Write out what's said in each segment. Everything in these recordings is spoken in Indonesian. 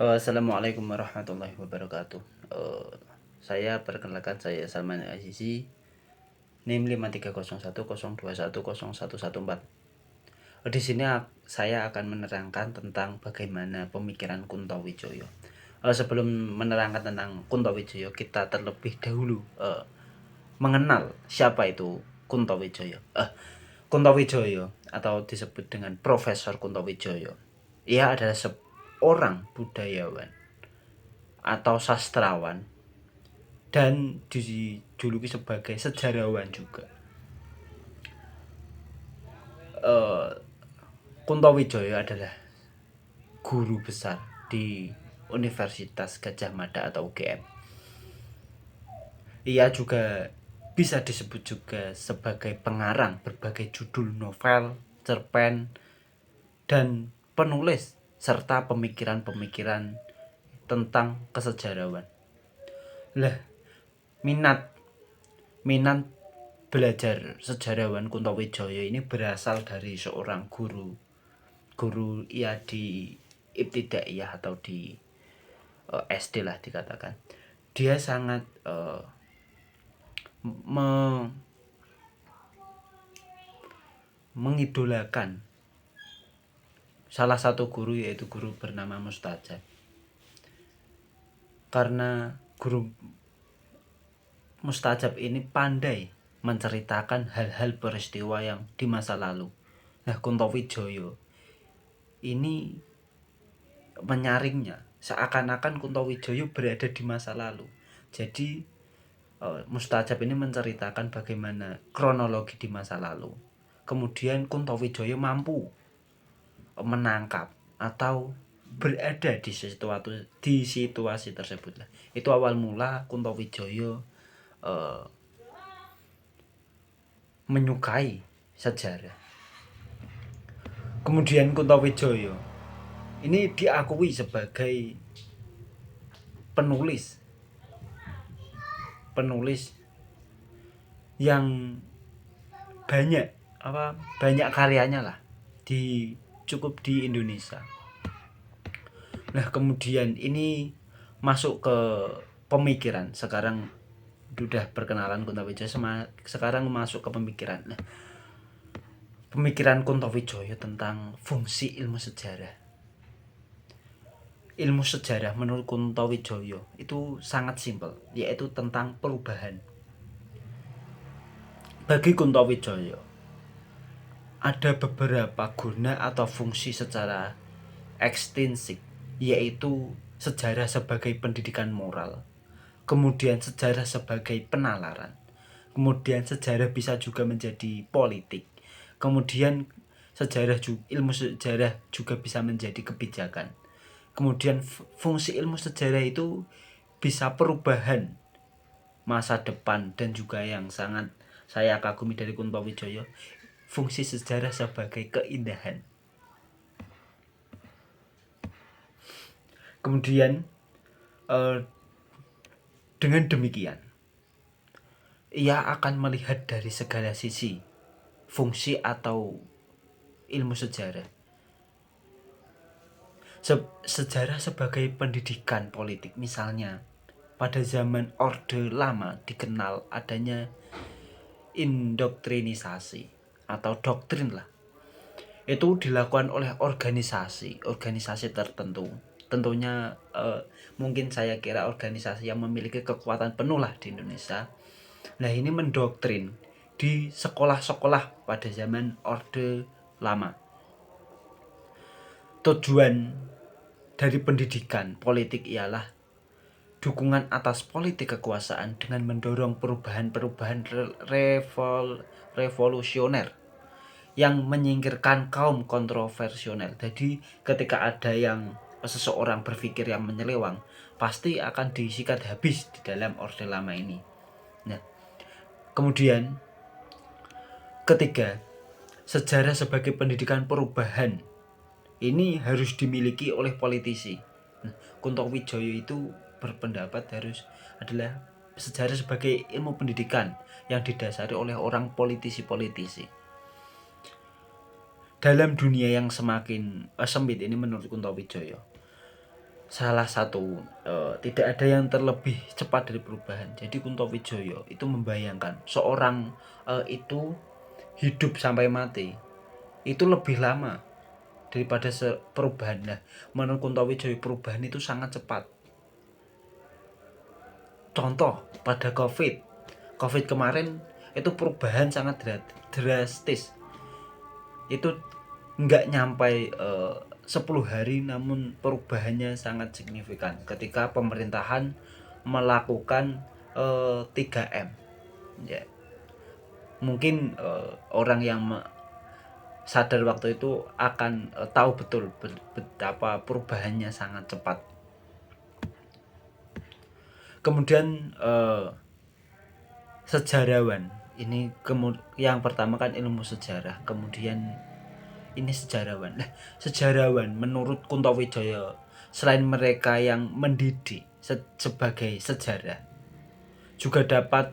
Assalamualaikum warahmatullahi wabarakatuh. Eh, saya perkenalkan, saya Salman Azizi, NIM 53010210114. Di sini saya akan menerangkan tentang bagaimana pemikiran Kuntowijoyo. Sebelum menerangkan tentang Kuntowijoyo, kita terlebih dahulu mengenal siapa itu Kuntowijoyo. Kuntowijoyo atau disebut dengan Profesor Kuntowijoyo. Ia adalah seorang budayawan atau sastrawan dan dijuluki sebagai sejarawan juga. Kuntowijoyo adalah guru besar di Universitas Gadjah Mada atau UGM. Ia juga bisa disebut juga sebagai pengarang berbagai judul novel, cerpen, dan penulis serta pemikiran-pemikiran tentang kesejarawan. Lah, minat minat belajar sejarawan Kuntowijoyo ini berasal dari seorang guru ia di ibtidaiyah atau di SD lah dikatakan. Dia sangat mengidolakan salah satu guru, yaitu guru bernama Mustajab. Karena guru Mustajab ini pandai menceritakan hal-hal peristiwa yang di masa lalu. Nah, Kuntowijoyo ini menyaringnya seakan-akan Kuntowijoyo berada di masa lalu. Jadi Mustajab ini menceritakan bagaimana kronologi di masa lalu. Kemudian Kuntowijoyo mampu menangkap atau berada di situasi tersebut. Itu awal mula Kuntowijoyo menyukai sejarah. Kemudian Kuntowijoyo ini diakui sebagai penulis yang banyak karyanya lah cukup di Indonesia. Nah, kemudian ini masuk ke pemikiran. Sekarang sudah perkenalan Kuntowijoyo, sekarang masuk ke pemikiran. Nah, pemikiran Kuntowijoyo tentang fungsi ilmu sejarah. Ilmu sejarah menurut Kuntowijoyo itu sangat simpel, yaitu tentang perubahan. Bagi Kuntowijoyo, ada beberapa guna atau fungsi secara ekstrinsik, yaitu sejarah sebagai pendidikan moral, kemudian sejarah sebagai penalaran, kemudian sejarah bisa juga menjadi politik, kemudian ilmu sejarah juga bisa menjadi kebijakan. Kemudian fungsi ilmu sejarah itu bisa perubahan masa depan, dan juga yang sangat saya kagumi dari Kuntowijoyo, fungsi sejarah sebagai keindahan. Kemudian dengan demikian ia akan melihat dari segala sisi fungsi atau ilmu sejarah. Sejarah sebagai pendidikan politik, misalnya pada zaman Orde Lama dikenal adanya indoktrinisasi atau doktrin lah. Itu dilakukan oleh organisasi tertentu. Tentunya mungkin saya kira organisasi yang memiliki kekuatan penuh lah di Indonesia. Nah, ini mendoktrin di sekolah-sekolah pada zaman Orde Lama. Tujuan dari pendidikan politik ialah dukungan atas politik kekuasaan dengan mendorong perubahan-perubahan revolusioner yang menyingkirkan kaum kontroversial. Jadi ketika ada seseorang berpikir yang menyelewang, pasti akan disikat habis di dalam Orde Lama ini. Nah, kemudian ketiga, sejarah sebagai pendidikan perubahan ini harus dimiliki oleh politisi. Nah, Kuntowijoyo itu berpendapat adalah sejarah sebagai ilmu pendidikan yang didasari oleh orang politisi-politisi. Dalam dunia yang semakin sempit ini menurut Kuntowijoyo, salah satu tidak ada yang terlebih cepat dari perubahan. Jadi Kuntowijoyo itu membayangkan seorang itu hidup sampai mati itu lebih lama daripada perubahan. Nah, menurut Kuntowijoyo perubahan itu sangat cepat. Contoh pada COVID kemarin itu perubahan sangat drastis. Itu nggak nyampe 10 hari, namun perubahannya sangat signifikan ketika pemerintahan melakukan 3M. Ya, mungkin orang yang sadar waktu itu akan tahu betul betapa perubahannya sangat cepat. Kemudian sejarawan ini yang pertama kan ilmu sejarah, kemudian ini sejarawan. Nah, sejarawan menurut Kuntowijoyo selain mereka yang mendidik sebagai sejarah, juga dapat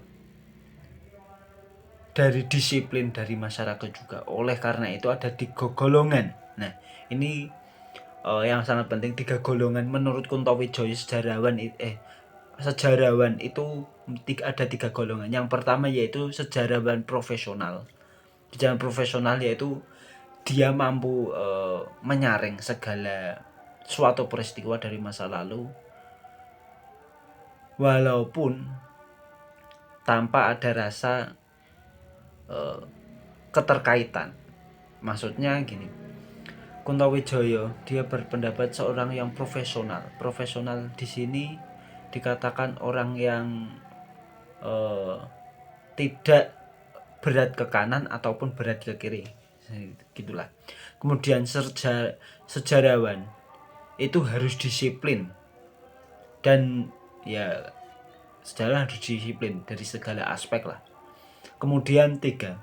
dari disiplin dari masyarakat juga. Oleh karena itu ada 3 golongan. Nah, ini yang sangat penting, 3 golongan menurut Kuntowijoyo. Sejarawan itu ada 3 golongan. Yang pertama yaitu sejarawan profesional. Sejarawan profesional yaitu dia mampu menyaring segala suatu peristiwa dari masa lalu walaupun tanpa ada rasa keterkaitan. Maksudnya gini, Kuntowijoyo dia berpendapat seorang yang profesional. Profesional di sini dikatakan orang yang tidak berat ke kanan ataupun berat ke kiri, gitulah. Kemudian sejarawan itu harus disiplin, dan ya sejarawan harus disiplin dari segala aspek lah. Kemudian 3,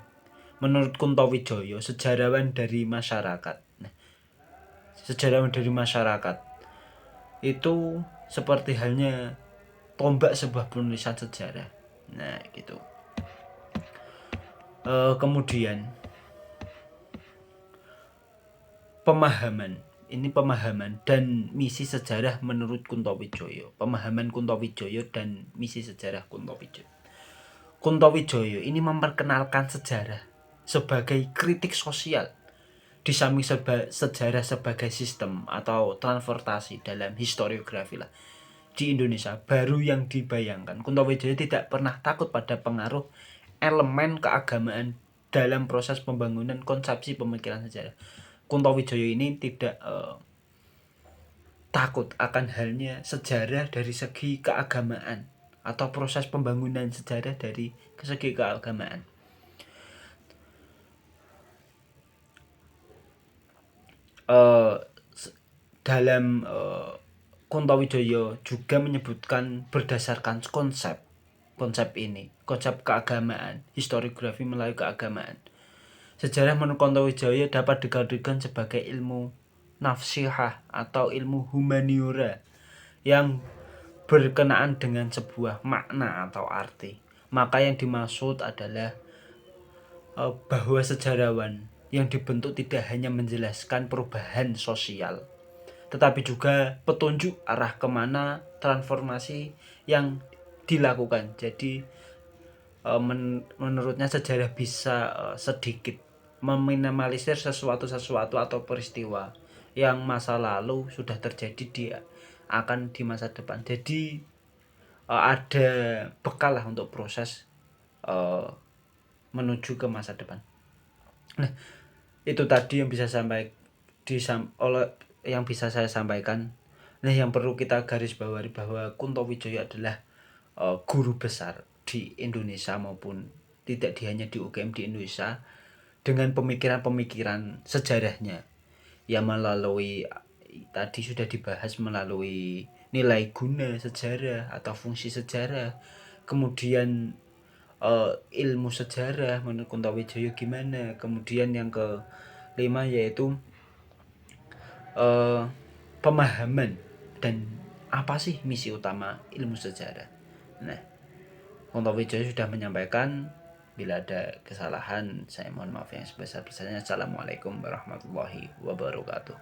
menurut Kuntowijoyo sejarawan dari masyarakat. Nah, sejarawan dari masyarakat itu seperti halnya tombak sebuah penulisan sejarah. Nah, gitu. Kemudian pemahaman dan misi sejarah menurut Kuntowijoyo. Pemahaman Kuntowijoyo dan misi sejarah Kuntowijoyo. Kuntowijoyo ini memperkenalkan sejarah sebagai kritik sosial, di samping sejarah sebagai sistem atau transportasi dalam historiografi lah di Indonesia baru yang dibayangkan. Kuntowijoyo tidak pernah takut pada pengaruh elemen keagamaan dalam proses pembangunan konsepsi pemikiran sejarah. Kuntowijoyo ini tidak takut akan halnya sejarah dari segi keagamaan atau proses pembangunan sejarah dari segi keagamaan. Dalam Kuntowijoyo juga menyebutkan berdasarkan konsep keagamaan, historiografi melalui keagamaan. Sejarah menurut Kuntowijoyo dapat dikategorikan sebagai ilmu nafsihah atau ilmu humaniora yang berkenaan dengan sebuah makna atau arti. Maka yang dimaksud adalah bahwa sejarawan yang dibentuk tidak hanya menjelaskan perubahan sosial, tetapi juga petunjuk arah kemana transformasi yang dilakukan. Jadi menurutnya sejarah bisa sedikit meminimalisir sesuatu atau peristiwa yang masa lalu sudah terjadi akan di masa depan. Jadi ada bekal lah untuk proses menuju ke masa depan. Nah, itu tadi yang bisa saya sampaikan. Nah, yang perlu kita garis bawahi bahwa Kuntowijoyo adalah guru besar di Indonesia maupun tidak hanya di UGM di Indonesia, dengan pemikiran-pemikiran sejarahnya yang melalui tadi sudah dibahas melalui nilai guna sejarah atau fungsi sejarah, kemudian ilmu sejarah menurut Kuntowijoyo gimana, kemudian yang kelima yaitu pemahaman dan apa sih misi utama ilmu sejarah. Nah, Kuntowijoyo sudah menyampaikan. Bila ada kesalahan saya mohon maaf yang sebesar-besarnya. Assalamualaikum warahmatullahi wabarakatuh.